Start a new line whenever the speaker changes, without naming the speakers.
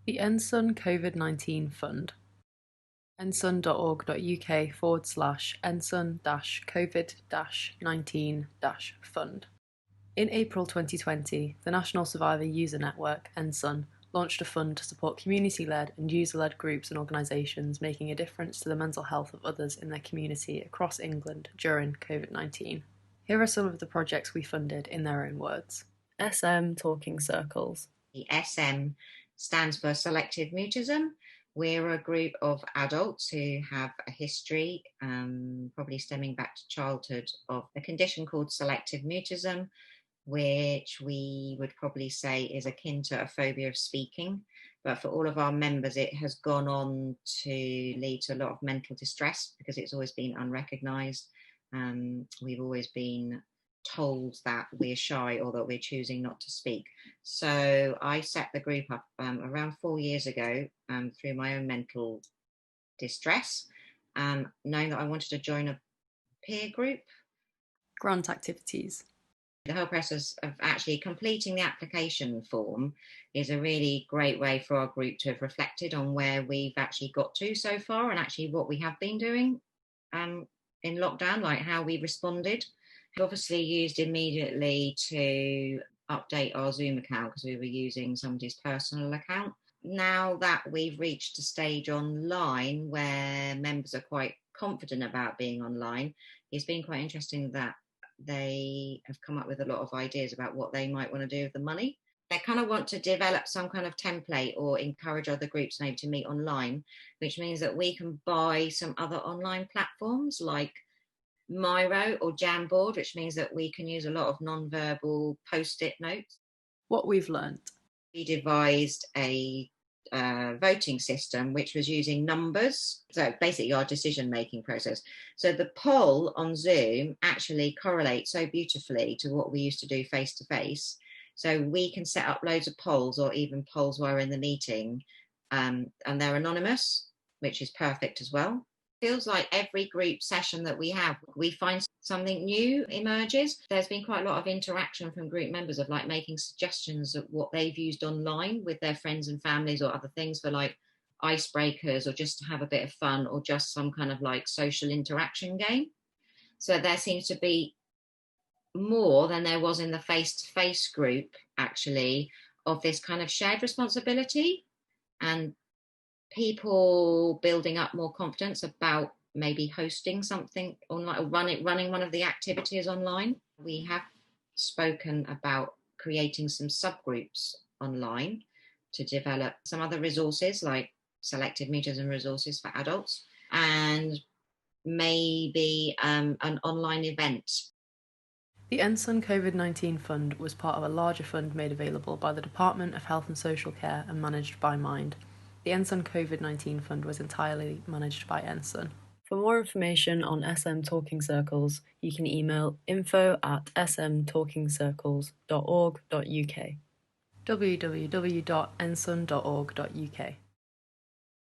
The NSUN COVID-19 Fund. nsun.org.uk/NSUN-COVID-19-Fund. In April 2020, the National Survivor User Network, NSUN, launched a fund to support community-led and user-led groups and organisations making a difference to the mental health of others in their community across England during COVID-19. Here are some of the projects we funded in their own words. SM Talking Circles.
The SM stands for selective mutism. We're a group of adults who have a history, probably stemming back to childhood, of a condition called selective mutism, which we would probably say is akin to a phobia of speaking. But for all of our members, it has gone on to lead to a lot of mental distress because it's always been unrecognised. We've always been told that we're shy or that we're choosing not to speak. So I set the group up around 4 years ago through my own mental distress, knowing that I wanted to join a peer group.
Grant activities.
The whole process of actually completing the application form is a really great way for our group to have reflected on where we've actually got to so far and actually what we have been doing in lockdown, like how we responded. We obviously used immediately to update our Zoom account because we were using somebody's personal account. Now that we've reached a stage online where members are quite confident about being online, it's been quite interesting that they have come up with a lot of ideas about what they might want to do with the money. They kind of want to develop some kind of template or encourage other groups maybe to meet online, which means that we can buy some other online platforms like Miro or Jamboard, which means that we can use a lot of non-verbal post-it notes.
What we've learnt.
We devised a voting system which was using numbers, so basically our decision-making process. So the poll on Zoom actually correlates so beautifully to what we used to do face-to-face. So we can set up loads of polls or even polls while we're in the meeting, and they're anonymous, which is perfect as well. Feels like every group session that we have, we find something new emerges. There's been quite a lot of interaction from group members of like making suggestions of what they've used online with their friends and families or other things for like icebreakers or just to have a bit of fun or just some kind of like social interaction game. So there seems to be more than there was in the face-to-face group actually of this kind of shared responsibility and people building up more confidence about maybe hosting something online or running one of the activities online. We have spoken about creating some subgroups online to develop some other resources like selective mutism resources for adults and maybe an online event.
The NSUN COVID-19 Fund was part of a larger fund made available by the Department of Health and Social Care and managed by Mind. The NSUN COVID-19 Fund was entirely managed by NSUN. For more information on SM Talking Circles, you can email info@smtalkingcircles.org.uk. www.nsun.org.uk